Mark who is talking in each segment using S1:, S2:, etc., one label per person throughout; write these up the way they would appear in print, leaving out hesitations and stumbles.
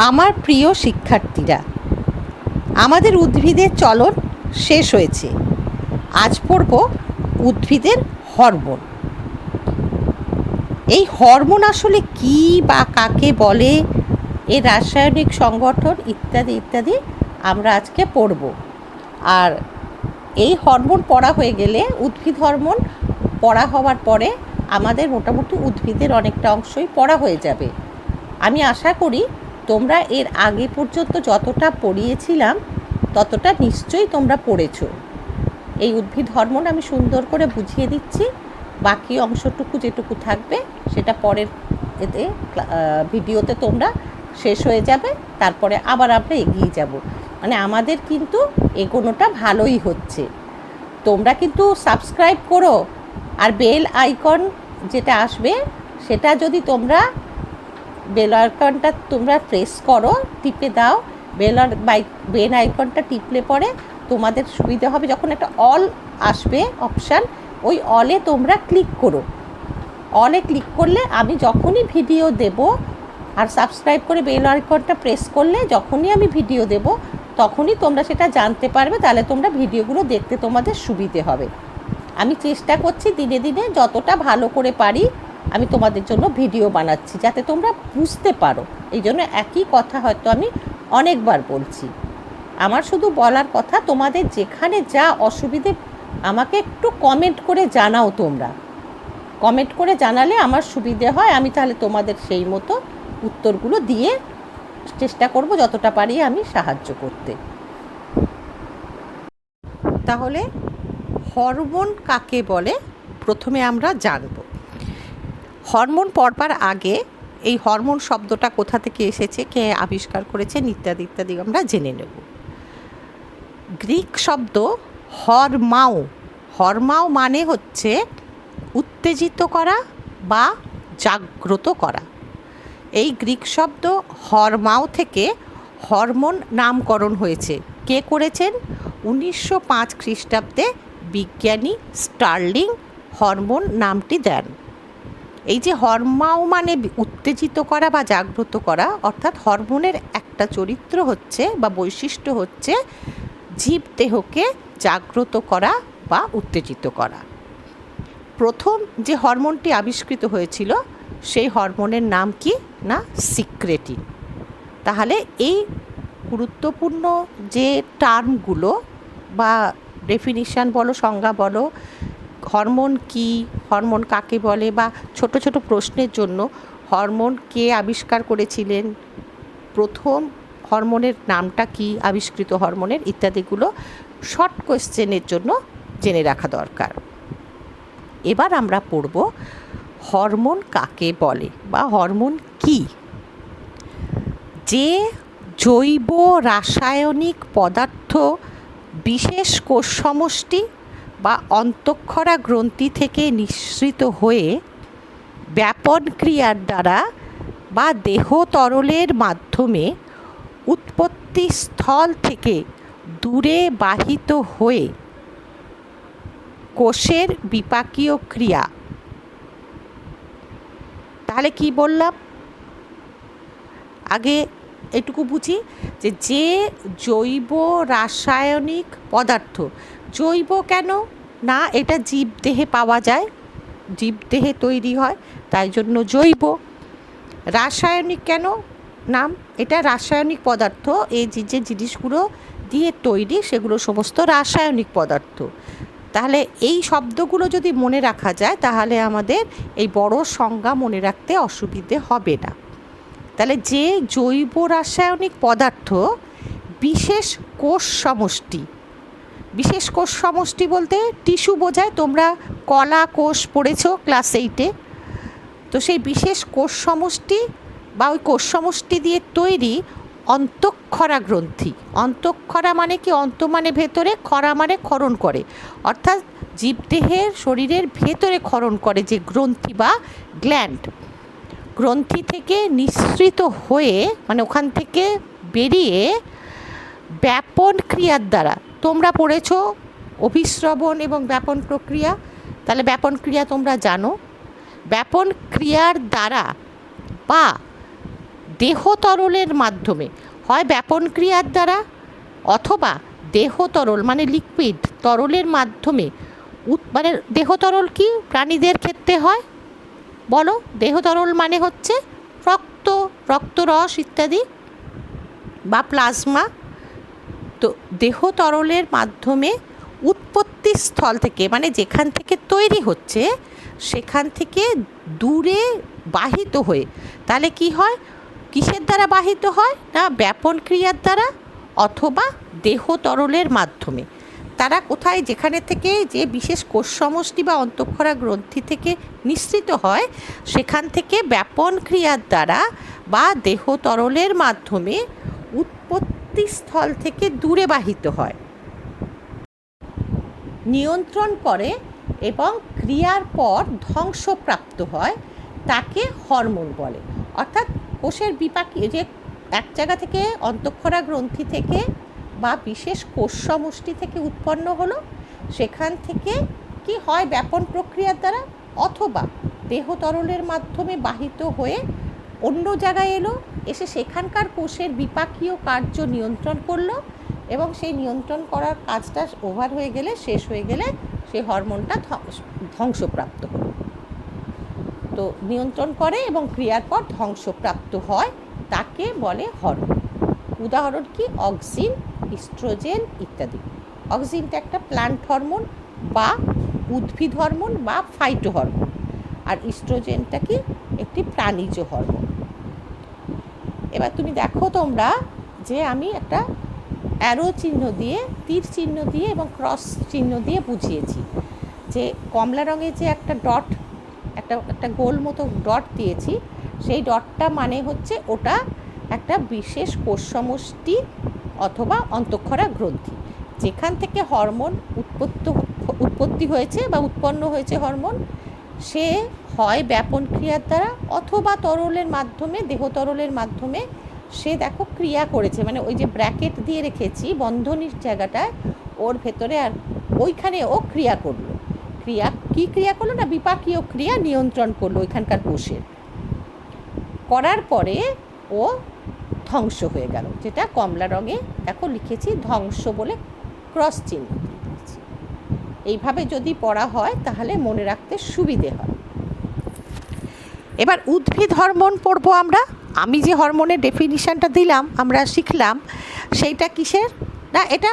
S1: আমার প্রিয় শিক্ষার্থীরা, আমাদের উদ্ভিদের চলন শেষ হয়েছে। আজ পড়ব উদ্ভিদের হরমোন। এই হরমোন আসলে কী বা কাকে বলে, এর রাসায়নিক সংগঠন ইত্যাদি ইত্যাদি আমরা আজকে পড়ব। আর এই হরমোন পড়া হয়ে গেলে, উদ্ভিদ হরমোন পড়া হওয়ার পরে আমাদের মোটামুটি উদ্ভিদের অনেকটা অংশই পড়া হয়ে যাবে। আমি আশা করি তোমরা এর আগে পর্যন্ত যতটা পড়িয়েছিলাম ততটা নিশ্চয়ই তোমরা পড়েছো। এই উদ্ভিদ হরমোন আমি সুন্দর করে বুঝিয়ে দিচ্ছি, বাকি অংশটুকু যেটুকু থাকবে সেটা পরের এতে ভিডিওতে তোমরা শেষ হয়ে যাবে, তারপরে আবার আমরা এগিয়ে যাব। মানে আমাদের কিন্তু এগোনোটা ভালোই হচ্ছে। তোমরা কিন্তু সাবস্ক্রাইব করো, আর বেল আইকন যেটা আসবে সেটা যদি তোমরা বেল আইকনটা তোমরা প্রেস করো, টিপে দাও। বেল আইকনটা টিপলে পরে তোমাদের সুবিধা হবে, যখন একটা অল আসবে অপশান, ওই অলে তোমরা ক্লিক করো। অলে ক্লিক করলে আমি যখনই ভিডিও দেব, আর সাবস্ক্রাইব করে বেল আইকনটা প্রেস করলে যখনই আমি ভিডিও দেব তখনই তোমরা সেটা জানতে পারবে। তাহলে তোমরা ভিডিওগুলো দেখতে তোমাদের সুবিধে হবে। আমি চেষ্টা করছি দিনে দিনে যতটা ভালো করে পারি আমি তোমাদের জন্য ভিডিও বানাচ্ছি, যাতে তোমরা বুঝতে পারো। এই জন্য একই কথা হয়তো আমি অনেকবার বলছি। আমার শুধু বলার কথা, তোমাদের যেখানে যা অসুবিধে আমাকে একটু কমেন্ট করে জানাও। তোমরা কমেন্ট করে জানালে আমার সুবিধে হয়, আমি তাহলে তোমাদের সেই মতো উত্তরগুলো দিয়ে চেষ্টা করব যতটা পারি আমি সাহায্য করতে। তাহলে হরমোন কাকে বলে প্রথমে আমরা জানব। হরমোন পড়বার আগে এই হরমোন শব্দটা কোথা থেকে এসেছে, কে আবিষ্কার করেছেন ইত্যাদি ইত্যাদি আমরা জেনে নেব। গ্রিক শব্দ হরমাও। হরমাও মানে হচ্ছে উত্তেজিত করা বা জাগ্রত করা। এই গ্রিক শব্দ হরমাও থেকে হরমোন নামকরণ হয়েছে। কে করেছেন? 1905 খ্রিস্টাব্দে বিজ্ঞানী স্টার্লিং হরমোন নামটি দেন। এই যে হরমাও মানে উত্তেজিত করা বা জাগ্রত করা, অর্থাৎ হরমোনের একটা চরিত্র হচ্ছে বা বৈশিষ্ট্য হচ্ছে জীবদেহকে জাগ্রত করা বা উত্তেজিত করা। প্রথম যে হরমোনটি আবিষ্কৃত হয়েছিল সেই হরমোনের নাম কি না সিক্রেটিন। তাহলে এই গুরুত্বপূর্ণ যে টার্মগুলো বা ডেফিনিশান বলো, সংজ্ঞা বলো, হরমোন কি, হরমোন কাকে বলে, বা ছোট ছোট প্রশ্নের জন্য হরমোন কে আবিষ্কার করেছিলেন, প্রথম হরমোনের নামটা কি, আবিষ্কৃত হরমোনের ইত্যাদিগুলো শর্ট কোয়েশ্চেনের জন্য জেনে রাখা দরকার। এবার আমরা পড়ব হরমোন কাকে বলে বা হরমোন কি। যে জৈব রাসায়নিক পদার্থ বিশেষ কোষ সমষ্টি বা অন্তঃক্ষরা গ্রন্থি থেকে নিঃসৃত হয়ে ব্যাপন ক্রিয়ার দ্বারা বা দেহ তরলের মাধ্যমে উৎপত্তি স্থল থেকে দূরে বাহিত হয়ে কোষের বিপাকীয় ক্রিয়া। তাহলে কি বললাম? আগে এটুকু বুঝি যে জৈব রাসায়নিক পদার্থ, জৈব কেন না, এটা জীবদেহে পাওয়া যায়, জীবদেহে তৈরি হয়, তাই জন্য জৈব। রাসায়নিক কেন নাম, এটা রাসায়নিক পদার্থ, এই যে জিনিসগুলো দিয়ে তৈরি সেগুলো সমস্ত রাসায়নিক পদার্থ। তাহলে এই শব্দগুলো যদি মনে রাখা যায় তাহলে আমাদের এই বড় সংজ্ঞা মনে রাখতে অসুবিধে হবে না। তাহলে যে জৈব রাসায়নিক পদার্থ বিশেষ কোষ সমষ্টি, বিশেষ কোষ সমষ্টি বলতে টিস্যু বোঝায়। তোমরা কলা কোষ পড়েছো ক্লাস 8-এ, তো সেই বিশেষ কোষ সমষ্টি বা ওই কোষ সমষ্টি দিয়ে তৈরি অন্তঃক্ষরা গ্রন্থি। অন্তঃক্ষরা মানে কি? অন্ত মানে ভেতরে, ক্ষরা মানে ক্ষরণ করে, অর্থাৎ জীবদেহের শরীরের ভেতরে ক্ষরণ করে যে গ্রন্থি বা গ্ল্যান্ড, গ্রন্থি থেকে নিঃসৃত হয়ে মানে ওখান থেকে বেরিয়ে ব্যাপন ক্রিয়ার দ্বারা, তোমরা পড়েছো অভিস্রবণ এবং ব্যাপন প্রক্রিয়া, তাহলে ব্যাপন ক্রিয়া তোমরা জানো। ব্যাপন ক্রিয়ার দ্বারা বা দেহ তরলের মাধ্যমে, হয় ব্যাপন ক্রিয়ার দ্বারা অথবা দেহ তরল মানে লিকুইড তরলের মাধ্যমে মানে দেহ তরল কি প্রাণীদের ক্ষেত্রে হয় বলো? দেহ তরল মানে হচ্ছে রক্ত, রক্তরস ইত্যাদি বা প্লাজমা। তো দেহ তরলের মাধ্যমে উৎপত্তি স্থল থেকে মানে যেখান থেকে তৈরি হচ্ছে সেখান থেকে দূরে বাহিত হয়ে, তাহলে কি হয়, কিসের দ্বারা বাহিত হয় না ব্যাপন ক্রিয়ার দ্বারা অথবা দেহ তরলের মাধ্যমে। তারা কোথায়, যেখানে থেকে যে বিশেষ কোষ সমষ্টি বা অন্তঃক্ষরা গ্রন্থি থেকে নিঃসৃত হয় সেখান থেকে ব্যাপন ক্রিয়ার দ্বারা বা দেহ তরলের মাধ্যমে উৎপত্তি স্থল থেকে দূরে বাহিত হয়, নিয়ন্ত্রণ করে এবং ক্রিয়ার পর ধ্বংসপ্রাপ্ত হয়, তাকে হরমোন বলে। অর্থাৎ কোষের বিপাকীয় যে এক জায়গা থেকে অন্তঃক্ষরা গ্রন্থি থেকে বা বিশেষ কোষ সমষ্টি থেকে উৎপন্ন হলো, সেখান থেকে কি হয় ব্যাপন প্রক্রিয়ার দ্বারা অথবা দেহ তরলের মাধ্যমে বাহিত হয়ে অন্য জায়গায় এলো, এসে সেখানকার কোষের বিপাকীয় কার্য নিয়ন্ত্রণ করলো এবং সেই নিয়ন্ত্রণ করার কাজটা ওভার হয়ে গেলে, শেষ হয়ে গেলে সেই হরমোনটা ধ্বংসপ্রাপ্ত হলো। তো নিয়ন্ত্রণ করে এবং ক্রিয়ার পর ধ্বংসপ্রাপ্ত হয়, তাকে বলে হরমোন। উদাহরণ কি, অক্সিন, ইস্ট্রোজেন ইত্যাদি। অক্সিনটা একটা প্ল্যান্ট হরমোন বা উদ্ভিদ হরমোন বা ফাইটো হরমোন, আর ইস্ট্রোজেনটা কি একটি প্রাণীজ হরমোন। এবার তুমি দেখো তোমরা যে আমি একটা অ্যারো চিহ্ন দিয়ে, তীর চিহ্ন দিয়ে এবং ক্রস চিহ্ন দিয়ে বুঝিয়েছি যে কমলা রঙের যে একটা ডট, একটা গোল মতো ডট দিয়েছি, সেই ডটটা মানে হচ্ছে ওটা একটা বিশেষ কোষ সমষ্টি অথবা অন্তঃক্ষরা গ্রন্থি, যেখান থেকে হরমোন উৎপত্তি হয়েছে বা উৎপন্ন হয়েছে হরমোন। সে হয় ব্যাপন ক্রিয়ার দ্বারা অথবা তরলের মাধ্যমে, দেহ তরলের মাধ্যমে সে দেখো ক্রিয়া করেছে, মানে ওই যে ব্র্যাকেট দিয়ে রেখেছি বন্ধনীর জায়গাটায়, ওর ভেতরে আর ওইখানে ও ক্রিয়া করলো। ক্রিয়া করলো না বিপাকীয় ক্রিয়া নিয়ন্ত্রণ করলো ওইখানকার কোষের, করার পরে ও ধ্বংস হয়ে গেল, যেটা কমলা রঙে দেখো লিখেছি ধ্বংস বলে ক্রস চিহ্ন দিয়েছি। এইভাবে যদি পড়া হয় তাহলে মনে রাখতে সুবিধে হয়। এবার উদ্ভিদ হরমোন পড়বো আমরা। আমি যে হরমোনের ডেফিনিশনটা দিলাম, আমরা শিখলাম, সেইটা কিসের না, এটা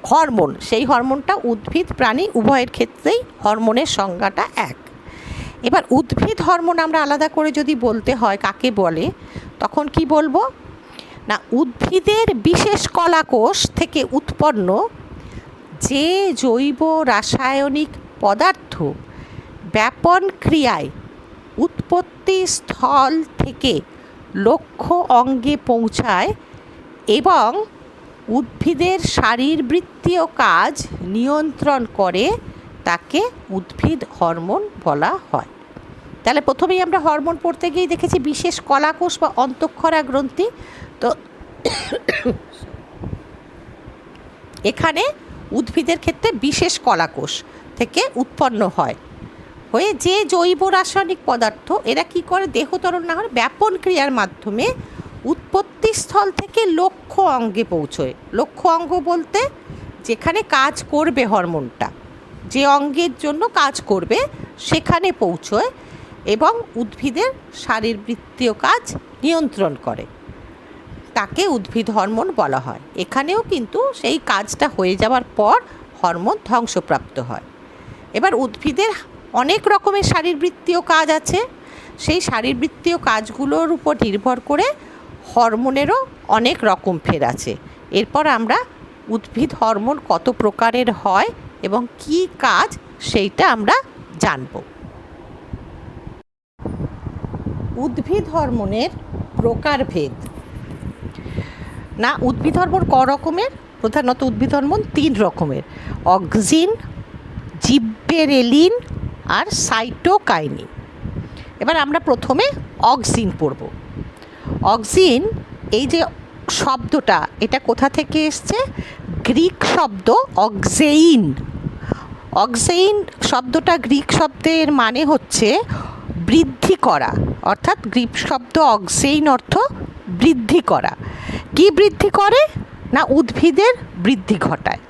S1: হরমোন। সেই হরমোনটা উদ্ভিদ প্রাণী উভয়ের ক্ষেত্রেই হরমোনের সংজ্ঞাটা এক। এবার উদ্ভিদ হরমোন আমরা আলাদা করে যদি বলতে হয় কাকে বলে, তখন কি বলবো না, উদ্ভিদের বিশেষ কলাকোষ থেকে উৎপন্ন যে জৈব রাসায়নিক পদার্থ ব্যাপন ক্রিয়ায় উৎপত্তি স্থল থেকে লক্ষ্য অঙ্গে পৌঁছায় এবং উদ্ভিদের শারীরবৃত্তীয় কাজ নিয়ন্ত্রণ করে, তাকে উদ্ভিদ হরমোন বলা হয়। তাহলে প্রথমেই আমরা হরমোন পড়তে গিয়ে দেখেছি বিশেষ কলাকোষ বা অন্তঃক্ষরা গ্রন্থি। তো এখানে উদ্ভিদের ক্ষেত্রে বিশেষ কলাকোষ থেকে উৎপন্ন হয় হয়ে যে জৈব রাসায়নিক পদার্থ, এরা কি করে দেহ তরল না হলে ব্যাপন ক্রিয়ার মাধ্যমে উৎপত্তি স্থল থেকে লক্ষ্য অঙ্গে পৌঁছয়। লক্ষ্য অঙ্গ বলতে যেখানে কাজ করবে হরমোনটা, যে অঙ্গের জন্য কাজ করবে সেখানে পৌঁছয় এবং উদ্ভিদের শারীরবৃত্তীয় কাজ নিয়ন্ত্রণ করে, তাকে উদ্ভিদ হরমোন বলা হয়। এখানেও কিন্তু সেই কাজটা হয়ে যাওয়ার পর হরমোন ধ্বংসপ্রাপ্ত হয়। এবার উদ্ভিদের অনেক রকমের শারীরবৃত্তীয় কাজ আছে, সেই শারীরবৃত্তীয় কাজগুলোর উপর নির্ভর করে হরমোনেরও অনেক রকম ফের আছে। এরপর আমরা উদ্ভিদ হরমোন কত প্রকারের হয় এবং কি কাজ সেইটা আমরা জানব। উদ্ভিদ হরমোনের প্রকারভেদ না, উদ্ভিদ হরমোন ক রকমের? প্রধানত উদ্ভিদ হরমোন 3 রকমের, অক্সিন, জিব্বেরেলিন আর সাইটোকাইনিন। এবার আমরা প্রথমে অক্সিন পড়ব। অক্সিন, এই যে শব্দটা, এটা কোথা থেকে এসছে? গ্রিক শব্দ অক্সেইন। অক্সেইন শব্দটা গ্রিক শব্দের মানে হচ্ছে বৃদ্ধি করা, অর্থাৎ গ্রিক শব্দ অক্সেইন অর্থ বৃদ্ধি করা। কি বৃদ্ধি করে? না উদ্ভিদের বৃদ্ধি ঘটায়।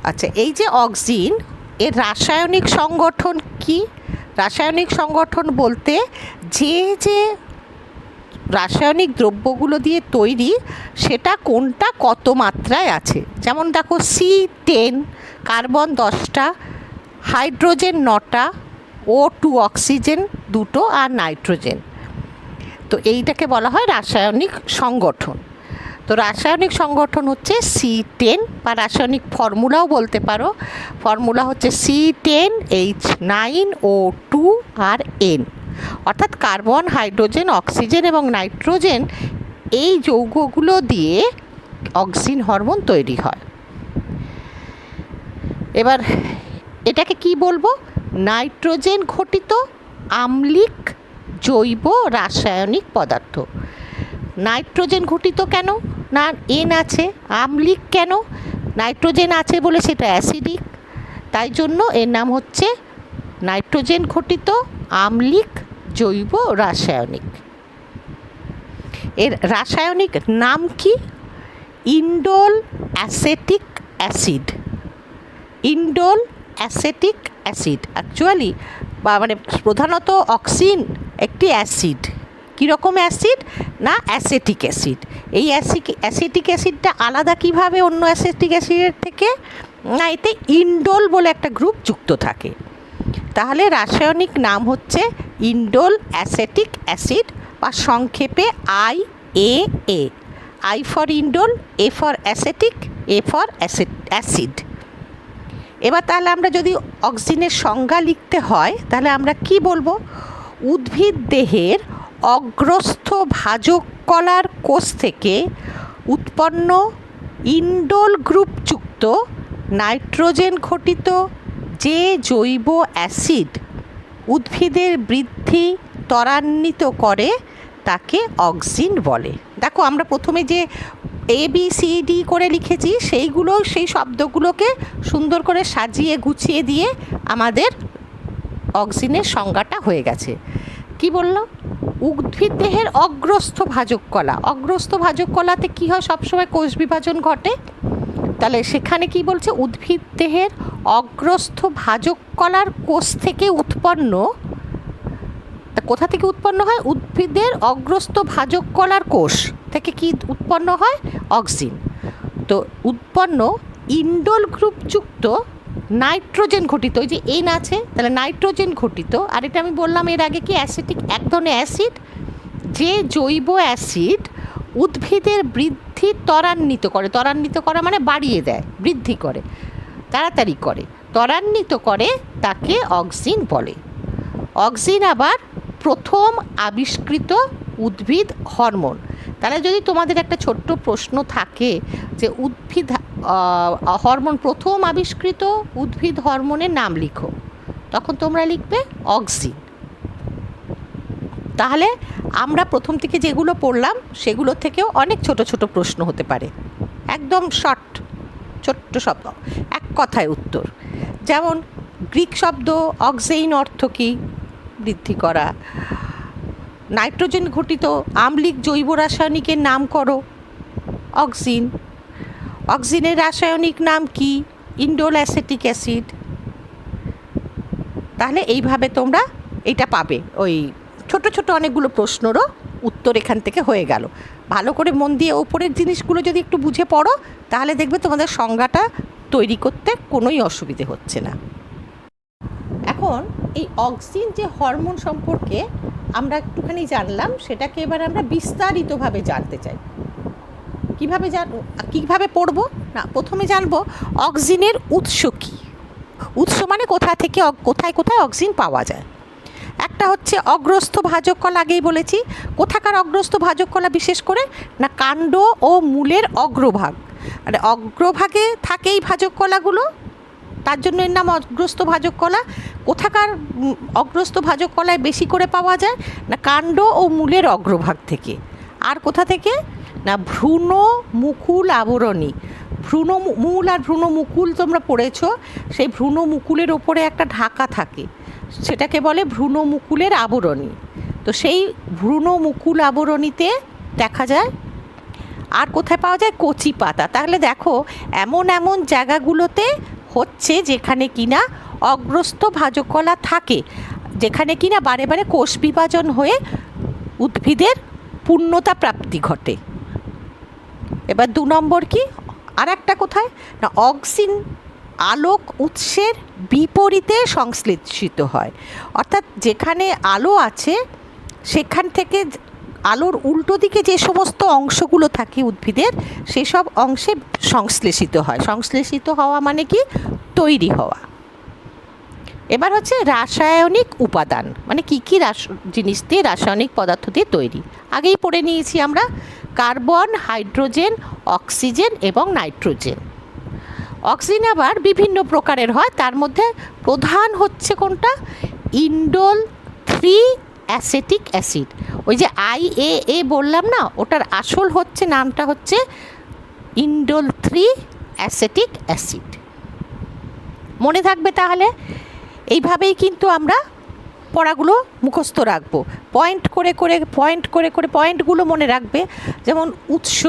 S1: আচ্ছা, এই যে অক্সিন, এর রাসায়নিক সংগঠন কি? রাসায়নিক সংগঠন বলতে যে যে রাসায়নিক দ্রব্যগুলো দিয়ে তৈরি সেটা কোনটা কত মাত্রায় আছে। যেমন দেখো C10 কার্বন 10টা, হাইড্রোজেন 9টা, O2 অক্সিজেন 2টো আর নাইট্রোজেন। তো এইটাকে বলা হয় রাসায়নিক সংগঠন। তো রাসায়নিক সংগঠন হচ্ছে C10, বা রাসায়নিক ফর্মুলাও বলতে পারো। ফর্মুলা হচ্ছে C10H9O2 আর N, অর্থাৎ কার্বন, হাইড্রোজেন, অক্সিজেন এবং নাইট্রোজেন, এই যৌগগুলো দিয়ে অক্সিন হরমোন তৈরি হয়। এবার এটাকে কি বলবো? নাইট্রোজেন ঘটিত আম্লিক জৈব রাসায়নিক পদার্থ। নাইট্রোজেন ঘটিত কেন? না N আছে। আম্লিক কেন? নাইট্রোজেন আছে বলে সেটা অ্যাসিডিক, তাই জন্য এর নাম হচ্ছে নাইট্রোজেন ঘটিত আম্লিক জৈব রাসায়নিক। এর রাসায়নিক নাম কি? Indole acetic acid. Indole acetic acid actually, বা মানে প্রধানত অক্সিন একটি অ্যাসিড। কীরকম অ্যাসিড? না অ্যাসেটিক অ্যাসিড। এই অ্যাসেটিক অ্যাসিডটা আলাদা কিভাবে অন্য অ্যাসেটিক অ্যাসিডের থেকে? না এতে ইন্ডোল বলে একটা গ্রুপ যুক্ত থাকে। তাহলে রাসায়নিক নাম হচ্ছে ইন্ডোল অ্যাসেটিক অ্যাসিড, বা সংক্ষেপে IAA। I for indole, A for acetic, A for acid. এবার তাহলে আমরা যদি অক্সিনের সংজ্ঞা লিখতে হয় তাহলে আমরা কি বলবো? উদ্ভিদ দেহের অগ্রস্থ ভাজক কলার কোষ থেকে উৎপন্ন ইন্ডোল গ্রুপযুক্ত নাইট্রোজেন ঘটিত যে জৈব অ্যাসিড উদ্ভিদের বৃদ্ধি ত্বরান্বিত করে তাকে অক্সিন বলে। দেখো আমরা প্রথমে যে ABCD করে লিখেছি সেই শব্দগুলোকে সুন্দর করে সাজিয়ে গুছিয়ে দিয়ে আমাদের অক্সিনের সংজ্ঞাটা হয়ে গেছে। কি বললো? উদ্ভিদ দেহের অগ্রস্থ ভাজক কলা। অগ্রস্থ ভাজক কলাতে কী হয়? সবসময় কোষ বিভাজন ঘটে। তাহলে সেখানে কি বলছে? উদ্ভিদ দেহের অগ্রস্থ ভাজক কলার কোষ থেকে উৎপন্ন। তা কোথা থেকে উৎপন্ন হয়? উদ্ভিদের অগ্রস্থ ভাজক কলার কোষ থেকে কি উৎপন্ন হয়? অক্সিন। তো উৎপন্ন ইন্ডোল গ্রুপযুক্ত নাইট্রোজেন ঘটিত, ওই যে N আছে, তাহলে নাইট্রোজেন ঘটিত। আর এটা আমি বললাম এর আগে কি অ্যাসিটিক, এক ধরনের অ্যাসিড, যে জৈব অ্যাসিড উদ্ভিদের বৃদ্ধি ত্বরান্বিত করে। ত্বরান্বিত করা মানে বাড়িয়ে দেয়, বৃদ্ধি করে, তাড়াতাড়ি করে, ত্বরান্বিত করে, তাকে অক্সিন বলে। অক্সিন আবার প্রথম আবিষ্কৃত উদ্ভিদ হরমোন। তাহলে যদি তোমাদের একটা ছোট্ট প্রশ্ন থাকে যে উদ্ভিদ হরমোন, প্রথম আবিষ্কৃত উদ্ভিদ হরমোনের নাম লিখো, তখন তোমরা লিখবে অক্সিন। তাহলে আমরা প্রথম থেকে যেগুলো পড়লাম সেগুলো থেকেও অনেক ছোট ছোট প্রশ্ন হতে পারে, একদম শর্ট ছোট্ট শব্দ, এক কথায় উত্তর। যেমন গ্রিক শব্দ অক্সেইন অর্থ কী? বৃদ্ধি করা। নাইট্রোজেন ঘটিত আম্লিক জৈব রাসায়নিকের নাম করো, অক্সিন। অক্সিনের রাসায়নিক নাম কি? Indole acetic acid. তাহলে এইভাবে তোমরা এটা পাবে, ওই ছোট ছোট অনেকগুলো প্রশ্নেরও উত্তর এখান থেকে হয়ে গেল। ভালো করে মন দিয়ে ওপরের জিনিসগুলো যদি একটু বুঝে পড়ো তাহলে দেখবে তোমাদের সংজ্ঞাটা তৈরি করতে কোনোই অসুবিধে হচ্ছে না। এখন এই অক্সিন যে হরমোন সম্পর্কে আমরা একটুখানি জানলাম, সেটাকে এবার আমরা বিস্তারিতভাবে জানতে চাই। কীভাবে পড়ব? না প্রথমে জানবো অক্সিনের উৎস কী। উৎস মানে কোথায় কোথায় অক্সিন পাওয়া যায়। একটা হচ্ছে অগ্রস্থ ভাজক কলা, আগেই বলেছি। কোথাকার অগ্রস্থ ভাজক কলা বিশেষ করে? না কাণ্ড ও মূলের অগ্রভাগ, মানে অগ্রভাগে থাকে এই ভাজক কলাগুলো, তার জন্য এর নাম অগ্রস্থ ভাজক কলা। কোথাকার অগ্রস্থ ভাজক কলায় বেশি করে পাওয়া যায়? না কাণ্ড ও মূলের অগ্রভাগ থেকে। আর কোথা থেকে? না ভ্রূণ মুকুল আবরণী। মূল আর ভ্রূণ মুকুল তোমরা পড়েছো, সেই ভ্রূণ মুকুলের ওপরে একটা ঢাকা থাকে, সেটাকে বলে ভ্রূণ মুকুলের আবরণী। তো সেই ভ্রূণমুকুল আবরণীতে দেখা যায়। আর কোথায় পাওয়া যায়? কচি পাতা। তাহলে দেখো এমন এমন জায়গাগুলোতে হচ্ছে যেখানে কিনা অগ্রস্থ ভাজকলা থাকে, যেখানে কিনা বারে বারে কোষ বিভাজন হয়ে উদ্ভিদের পূর্ণতা প্রাপ্তি ঘটে। এবার 2 নম্বর কি? আর একটা কোথায় না, অক্সিন আলোক উৎসের বিপরীতে সংশ্লেষিত হয়। অর্থাৎ যেখানে আলো আছে সেখান থেকে আলোর উল্টো দিকে যে সমস্ত অংশগুলো থাকে উদ্ভিদের, সেসব অংশে সংশ্লেষিত হয়। সংশ্লেষিত হওয়া মানে কি? তৈরি হওয়া। এবার হচ্ছে রাসায়নিক উপাদান, মানে কী কী জিনিস দিয়ে, রাসায়নিক পদার্থ দিয়ে তৈরি। আগেই পড়ে নিয়েছি আমরা, কার্বন, হাইড্রোজেন, অক্সিজেন এবং নাইট্রোজেন। অক্সিজেন আবার বিভিন্ন প্রকারের হয়, তার মধ্যে প্রধান হচ্ছে কোনটা? Indole 3 acetic acid. ওই যে IAA বললাম না, ওটার আসল হচ্ছে নামটা হচ্ছে ইন্ডোল 3 অ্যাসেটিক অ্যাসিড। মনে থাকবে তাহলে। এইভাবেই কিন্তু আমরা পড়াগুলো মুখস্থ রাখবো, পয়েন্ট করে পয়েন্টগুলো মনে রাখবে। যেমন উৎস,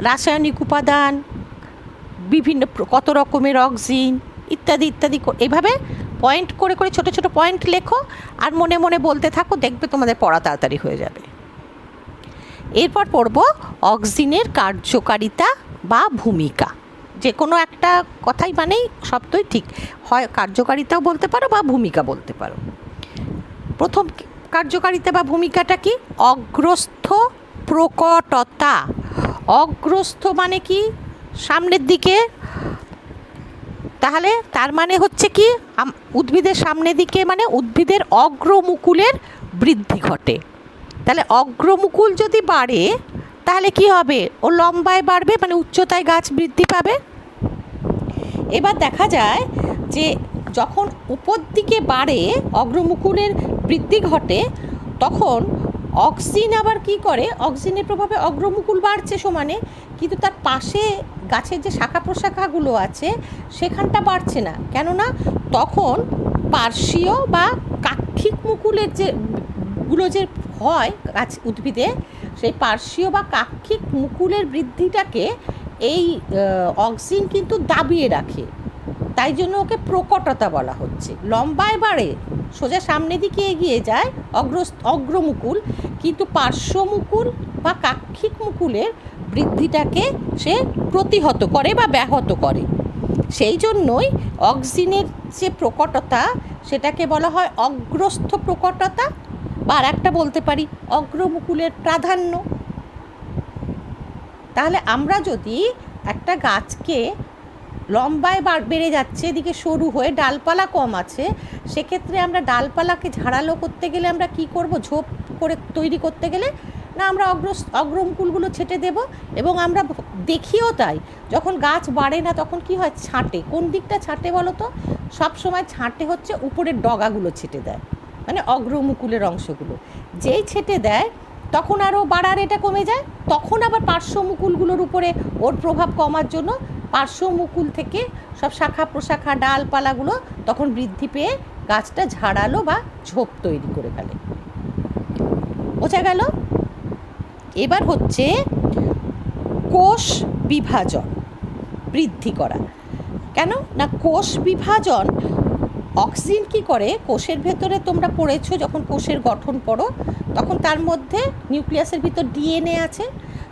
S1: রাসায়নিক উপাদান, বিভিন্ন কত রকমের অক্সিজেন ইত্যাদি ইত্যাদি, এইভাবে পয়েন্ট করে ছোট ছোট পয়েন্ট লেখো আর মনে মনে বলতে থাকো, দেখবে তোমাদের পড়া তাড়াতাড়ি হয়ে যাবে। এরপর পড়ব অক্সিজেনের কার্যকারিতা বা ভূমিকা। যে কোনো একটা কথাই মানেই শব্দই ঠিক হয়, কার্যকারিতাও বলতে পারো বা ভূমিকা বলতে পারো। প্রথম কার্যকারিতা বা ভূমিকাটা কি? অগ্রস্থ প্রকটতা। অগ্রস্থ মানে কি? সামনের দিকে। তাহলে তার মানে হচ্ছে কি? উদ্ভিদের সামনের দিকে মানে উদ্ভিদের অগ্রমুকুলের বৃদ্ধি ঘটে। তাহলে অগ্রমুকুল যদি বাড়ে তাহলে কি হবে? ও লম্বায় বাড়বে, মানে উচ্চতায় গাছ বৃদ্ধি পাবে। এবার দেখা যায় যে যখন উপর দিকে বাড়ে, অগ্রমুকুলের বৃদ্ধি ঘটে, তখন অক্সিজেন আবার কি করে? অক্সিজেনের প্রভাবে অগ্রমুকুল বাড়ছে সমানে, কিন্তু তার পাশে গাছের যে শাখা প্রশাখাগুলো আছে সেখানটা বাড়ছে না। কেননা তখন পার্শ্বীয় বা কাক্ষিক মুকুলের যে হয় গাছ উদ্ভিদে, সেই পার্শ্বীয় বা কাক্ষিক মুকুলের বৃদ্ধিটাকে এই অক্সিজেন কিন্তু দাবিয়ে রাখে। তাই জন্য ওকে প্রকটতা বলা হচ্ছে। লম্বায় বাড়ে, সোজা সামনের দিকে এগিয়ে যায় অগ্রমুকুল, কিন্তু পার্শ্বমুকুল বা কাক্ষিক মুকুলের বৃদ্ধিটাকে সে প্রতিহত করে বা ব্যাহত করে। সেই জন্যই অক্সিজেনের যে প্রকটতা সেটাকে বলা হয় অগ্রস্থ প্রকটতা, বা আর একটা বলতে পারি অগ্রমুকুলের প্রাধান্য। তাহলে আমরা যদি একটা গাছকে লম্বায় বেড়ে যাচ্ছে, এদিকে সরু হয়ে ডালপালা কম আছে, সেক্ষেত্রে আমরা ডালপালাকে ঝাড়ালো করতে গেলে আমরা কি করব? ঝোপ করে তৈরি করতে গেলে না আমরা অগ্রমুকুলগুলো ছেটে দেব। এবং আমরা দেখিও তাই, যখন গাছ বাড়ে না তখন কি হয়? ছাঁটে। কোন দিকটা ছাঁটে বলো তো? সবসময় ছাঁটে হচ্ছে উপরের ডগাগুলো ছেটে দেয়, মানে অগ্রমুকুলের অংশগুলো। যেই ছেটে দেয় তখন আরও বাড়ার এটা কমে যায়, তখন আবার পার্শ্বমুকুলগুলোর উপরে ওর প্রভাব কমার জন্য পার্শ্বমুকুল থেকে সব শাখা প্রশাখা ডালপালাগুলো তখন বৃদ্ধি পেয়ে গাছটা ঝাড়ালো বা ঝোপ তৈরি করে ফেলে। বোঝা গেল? এবার হচ্ছে কোষ বিভাজন বৃদ্ধি করা। কেন না, কোষ বিভাজন অক্সিজেন কী করে? কোষের ভেতরে তোমরা পড়েছো, যখন কোষের গঠন পড়ো তখন তার মধ্যে নিউক্লিয়াসের ভিতর ডিএনএ আছে,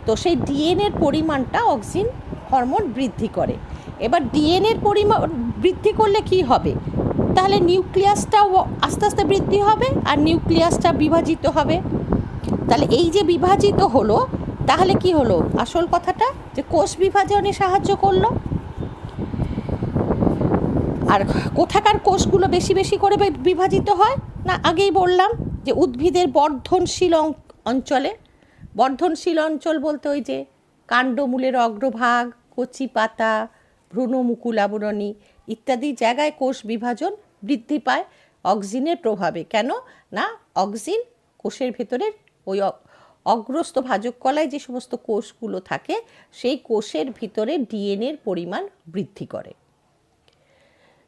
S1: তো সেই ডিএনএর পরিমাণটা অক্সিজেন হরমোন বৃদ্ধি করে। এবার ডিএনএর পরিমাণ বৃদ্ধি করলে কি হবে? তাহলে নিউক্লিয়াসটাও আস্তে আস্তে বৃদ্ধি হবে আর নিউক্লিয়াসটা বিভাজিত হবে। তাহলে এই যে বিভাজিত হলো, তাহলে কি হলো? আসল কথাটা যে কোষ বিভাজনে সাহায্য করলো। আর কোথাকার কোষগুলো বেশি বেশি করে বিভাজিত হয় না? আগেই বললাম যে উদ্ভিদের বর্ধনশীল অঞ্চলে। বর্ধনশীল অঞ্চল বলতে ওই যে কাণ্ডমূলের অগ্রভাগ, কচি পাতা, ভ্রূণমুকুল আবরণী ইত্যাদি জায়গায় কোষ বিভাজন বৃদ্ধি পায় অক্সিজেনের প্রভাবে। কেন না, অক্সিজেন কোষের ভেতরের ওই অগ্রস্থ ভাজক কলায় যে সমস্ত কোষগুলো থাকে সেই কোষের ভিতরে ডিএনএর পরিমাণ বৃদ্ধি করে।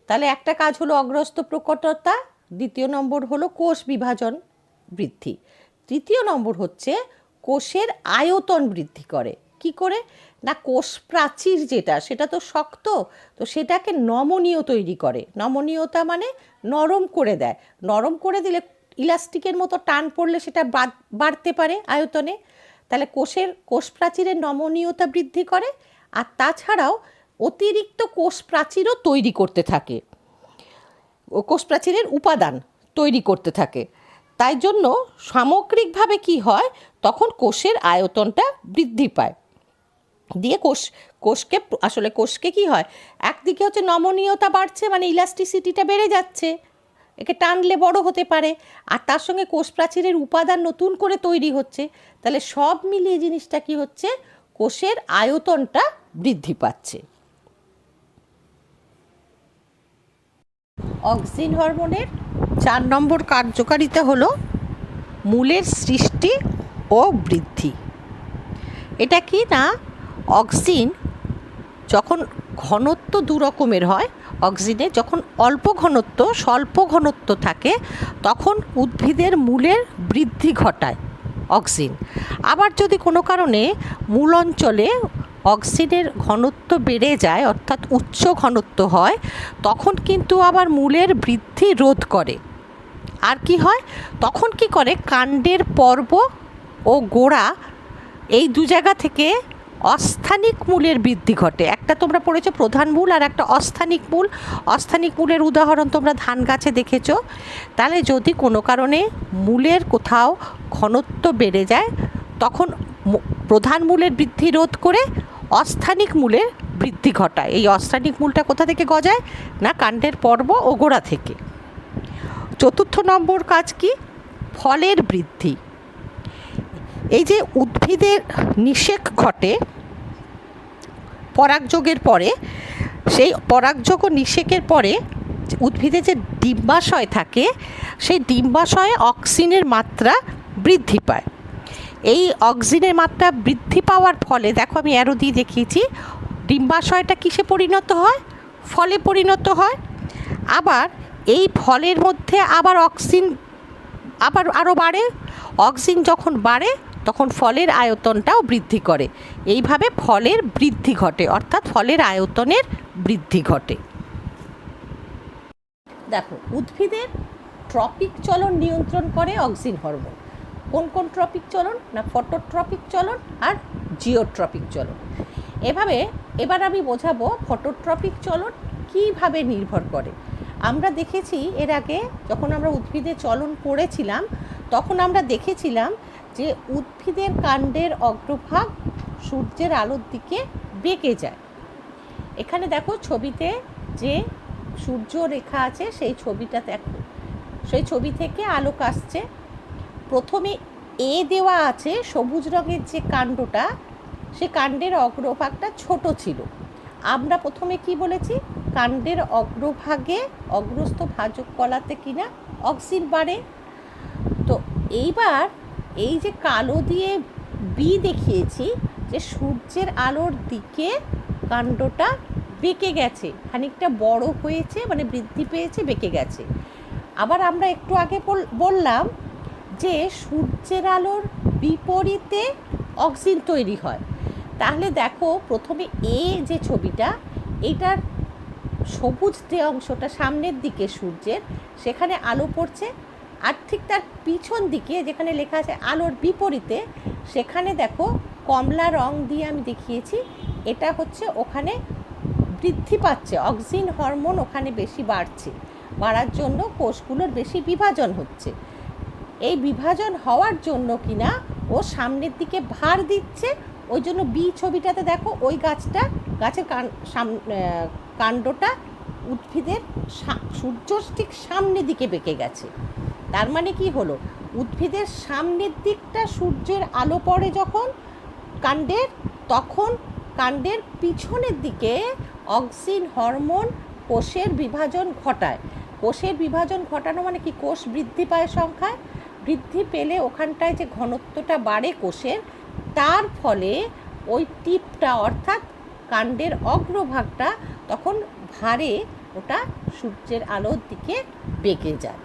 S1: তাহলে একটা কাজ হলো অগ্রস্থ প্রকটতা, দ্বিতীয় নম্বর হলো কোষ বিভাজন বৃদ্ধি। তৃতীয় নম্বর হচ্ছে কোষের আয়তন বৃদ্ধি করে। কি করে? না কোষ প্রাচীর যেটা সেটা তো শক্ত, তো সেটাকে নমনীয় তৈরি করে। নমনীয়তা মানে নরম করে দেয়। নরম করে দিলে ইলাস্টিকের মতো টান পড়লে সেটা বাড়তে পারে আয়তনে। তাহলে কোষ প্রাচীরের নমনীয়তা বৃদ্ধি করে, আর তাছাড়াও অতিরিক্ত কোষ প্রাচীরও তৈরি করতে থাকে, কোষ প্রাচীরের উপাদান তৈরি করতে থাকে। তাই জন্য সামগ্রিকভাবে কি হয়, তখন কোষের আয়তনটা বৃদ্ধি পায়। দিয়ে কোষকে কি হয়, একদিকে হচ্ছে নমনীয়তা বাড়ছে, মানে ইলাস্টিসিটিটা বেড়ে যাচ্ছে, একে টানলে বড় হতে পারে, আর তার সঙ্গে কোষ প্রাচীরের উপাদান নতুন করে তৈরি হচ্ছে। তাহলে সব মিলিয়ে জিনিসটা কি হচ্ছে, কোষের আয়তনটা বৃদ্ধি পাচ্ছে। অক্সিন হরমোনের 4 নম্বর কার্যকারিতা হলো মূলের সৃষ্টি ও বৃদ্ধি। এটা কি না, অক্সিন যখন ঘনত্ব দু রকমের হয়, অক্সিনে যখন অল্প ঘনত্ব স্বল্প ঘনত্ব থাকে তখন উদ্ভিদের মূলের বৃদ্ধি ঘটায় অক্সিন। আবার যদি কোনো কারণে মূল অঞ্চলে অক্সিনের ঘনত্ব বেড়ে যায়, অর্থাৎ উচ্চ ঘনত্ব হয়, তখন কিন্তু আবার মূলের বৃদ্ধি রোধ করে। আর কি হয়, তখন কি করে, কাণ্ডের পর্ব ও গোড়া এই দু জায়গা থেকে অস্থানিক মূলের বৃদ্ধি ঘটে। একটা তোমরা পড়েছো প্রধান মূল, আর একটা অস্থানিক মূল। অস্থানিক মূলের উদাহরণ তোমরা ধান গাছে দেখেছো। তাহলে যদি কোনো কারণে মূলের কোথাও ঘনত্ব বেড়ে যায়, তখন প্রধান মূলের বৃদ্ধি রোধ করে অস্থানিক মূলের বৃদ্ধি ঘটায়। এই অস্থানিক মূলটা কোথা থেকে গজায় না, কাণ্ডের পর্ব ও গোড়া থেকে। 4র্থ নম্বর কাজ কি, ফলের বৃদ্ধি। এই যে উদ্ভিদের নিষেক ঘটে পরাগযোগের পরে, সেই পরাগযোগ ও নিষেকের পরে উদ্ভিদে যে ডিম্বাশয় থাকে, সেই ডিম্বাশয়ে অক্সিনের মাত্রা বৃদ্ধি পায়। এই অক্সিনের মাত্রা বৃদ্ধি পাওয়ার ফলে দেখো আমি অ্যারো দিয়ে দেখিয়েছি, ডিম্বাশয়টা কিসে পরিণত হয়, ফলে পরিণত হয়। আবার এই ফলের মধ্যে আবার অক্সিন আরও বাড়ে। অক্সিন যখন বাড়ে তখন ফলের আয়তনটাও বৃদ্ধি করে। এইভাবে ফলের বৃদ্ধি ঘটে, অর্থাৎ ফলের আয়তনের বৃদ্ধি ঘটে। দেখো, উদ্ভিদের ট্রপিক চলন নিয়ন্ত্রণ করে অক্সিন হরমোন। কোন কোন ট্রপিক চলন না, ফটোট্রপিক চলন আর জিওট্রপিক চলন। এবার আমি বোঝাবো ফটোট্রপিক চলন কীভাবে নির্ভর করে। আমরা দেখেছি এর আগে যখন আমরা উদ্ভিদের চলন পড়েছিলাম, তখন আমরা দেখেছিলাম যে উদ্ভিদের কাণ্ডের অগ্রভাগ সূর্যের আলোর দিকে বেঁকে যায়। এখানে দেখো ছবিতে যে সূর্য রেখা আছে, সেই ছবিটা দেখো, সেই ছবি থেকে আলোক আসছে। প্রথমে এ দেওয়া আছে সবুজ রঙের যে কাণ্ডটা, সে কাণ্ডের অগ্রভাগটা ছোট ছিল। আমরা প্রথমে কি বলেছি, কাণ্ডের অগ্রভাগে অগ্রস্থ ভাজক কলাতে কিনা অক্সিন বাড়ে। তো এইবার এই যে কালো দিয়ে বি দেখিয়েছি, যে সূর্যের আলোর দিকে কাণ্ডটা বেঁকে গেছে, খানিকটা বড় হয়েছে, মানে বৃদ্ধি পেয়েছে, বেঁকে গেছে। আবার আমরা একটু আগে বললাম যে সূর্যের আলোর বিপরীতে অক্সিন তৈরি হয়। তাহলে দেখো প্রথমে এ যে ছবিটা, এইটার সবুজ যে অংশটা সামনের দিকে সূর্যের, সেখানে আলো পড়ছে, আর ঠিক তার পিছন দিকে যেখানে লেখা আছে আলোর বিপরীতে, সেখানে দেখো কমলা রং দিয়ে আমি দেখিয়েছি, এটা হচ্ছে ওখানে বৃদ্ধি পাচ্ছে, অক্সিন হরমোন ওখানে বেশি বাড়ার জন্য কোষগুলোর বেশি বিভাজন হচ্ছে। এই বিভাজন হওয়ার জন্য কিনা ও সামনের দিকে ভার দিচ্ছে, ওই জন্য বি ছবিটাতে দেখো ওই গাছের কাণ্ডটা উদ্ভিদের সূর্যর ঠিক সামনের দিকে বেঁকে গেছে। তার মানে কি হলো, উদ্ভিদের সামনের দিকটা সূর্যের আলো পড়ে যখন কাণ্ডের, তখন কাণ্ডের পিছনের দিকে অক্সিন হরমোন কোষের বিভাজন ঘটায়। কোষের বিভাজন ঘটানো মানে কি, কোষ বৃদ্ধি পায় সংখ্যায়, বৃদ্ধি পেলে ওখানটায় যে ঘনত্বটা বাড়ে কোষের, তার ফলে ওই টিপটা অর্থাৎ কাণ্ডের অগ্রভাগটা তখন ভারে ওটা সূর্যের আলোর দিকে বেঁকে যায়।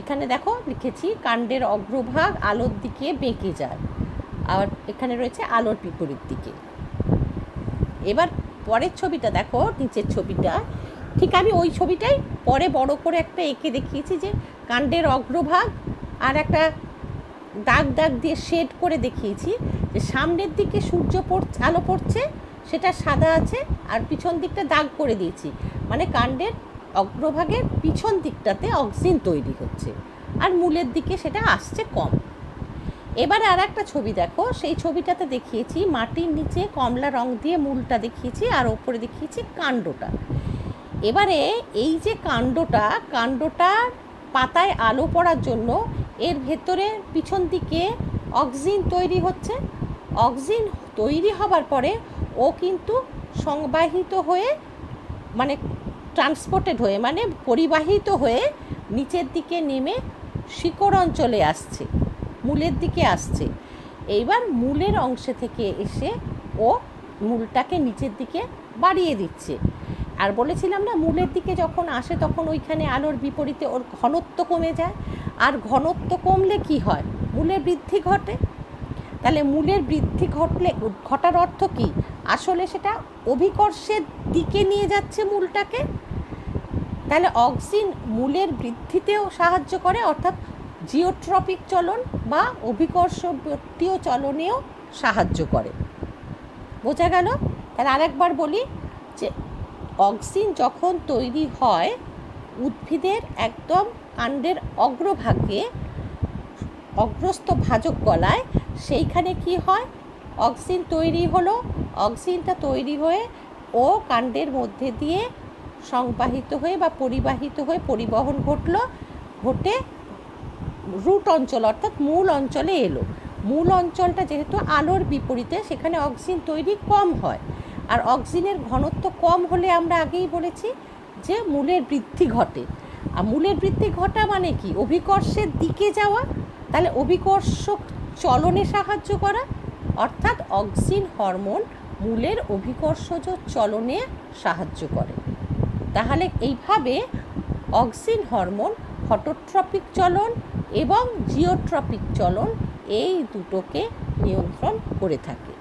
S1: এখানে দেখো লিখেছি কাণ্ডের অগ্রভাগ আলোর দিকে বেঁকে যায়, আর এখানে রয়েছে আলোর বিপরীত দিকে। এবার পরের ছবিটা দেখো, নিচের ছবিটা, ঠিক আমি ওই ছবিটাই পরে বড় করে একটা এঁকে দেখিয়েছি, যে কাণ্ডের অগ্রভাগ আর একটা দাগ দাগ দিয়ে শেড করে দেখিয়েছি, যে সামনের দিকে সূর্য আলো পড়ছে সেটা সাদা আছে, আর পিছন দিকটা দাগ করে দিয়েছি, মানে কাণ্ডের অগ্রভাগের পিছন দিকটাতে অক্সিজেন তৈরি হচ্ছে, আর মূলের দিকে সেটা আসছে কম। এবারে আর একটা ছবি দেখো, সেই ছবিটাতে দেখিয়েছি মাটির নিচে কমলা রং দিয়ে মূলটা দেখিয়েছি, আর ওপরে দেখিয়েছি কাণ্ডটা। এবারে এই যে কাণ্ডটার পাতায় আলো পড়ার জন্য এর ভেতরে পিছন দিকে অক্সিজেন তৈরি হচ্ছে। অক্সিজেন তৈরি হবার পরে ও কিন্তু সংবাহিত হয়ে, মানে ট্রান্সপোর্টেড হয়ে, মানে পরিবাহিত হয়ে নিচের দিকে নেমে শিকড় অঞ্চলে আসছে, মূলের দিকে আসছে। এইবার মূলের অংশে থেকে এসে ও মূলটাকে নিচের দিকে বাড়িয়ে দিচ্ছে। আর বলেছিলাম না, মূলের দিকে যখন আসে তখন ওইখানে আলোর বিপরীতে ওর ঘনত্ব কমে যায়, আর ঘনত্ব কমলে কি হয়, মূলের বৃদ্ধি ঘটে। তাহলে মূলের বৃদ্ধি ঘটার অর্থ কি, আসলে সেটা অভিকর্ষের দিকে নিয়ে যাচ্ছে মূলটাকে। তাহলে অক্সিজেন মূলের বৃদ্ধিতেও সাহায্য করে, অর্থাৎ জিওট্রপিক চলন বা অভিকর্ষবর্তীয় চলনেও সাহায্য করে। বোঝা গেল? তাহলে আরেকবার বলি, যে অক্সিজেন যখন তৈরি হয় উদ্ভিদের একদম কাণ্ডের অগ্রভাগে, অগ্রস্থ ভাজক গলায়, সেইখানে কি হয়, অক্সিজেন তৈরি হলো, অক্সিজেনটা তৈরি হয়ে ও কাণ্ডের মধ্যে দিয়ে সংবাহিত হয়ে বা পরিবাহিত হয়ে পরিবহন ঘটে রুট অঞ্চল অর্থাৎ মূল অঞ্চলে এলো। মূল অঞ্চলটা যেহেতু আলোর বিপরীতে, সেখানে অক্সিজেন তৈরি কম হয়, আর অক্সিজেনের ঘনত্ব কম হলে আমরা আগেই বলেছি যে মূলের বৃদ্ধি ঘটে। আর মূলের বৃদ্ধি ঘটা মানে কি, অভিকর্ষের দিকে যাওয়া, তাহলে অভিকর্ষ চলনে সাহায্য করা, অর্থাৎ অক্সিন হরমোন মূলের অভিকর্ষজ চলনে সাহায্য করে। তাহলে এইভাবে অক্সিন হরমোন ফটোট্রপিক চলন এবং জিওট্রপিক চলন এই দুটোকে নিয়ন্ত্রণ করে থাকে।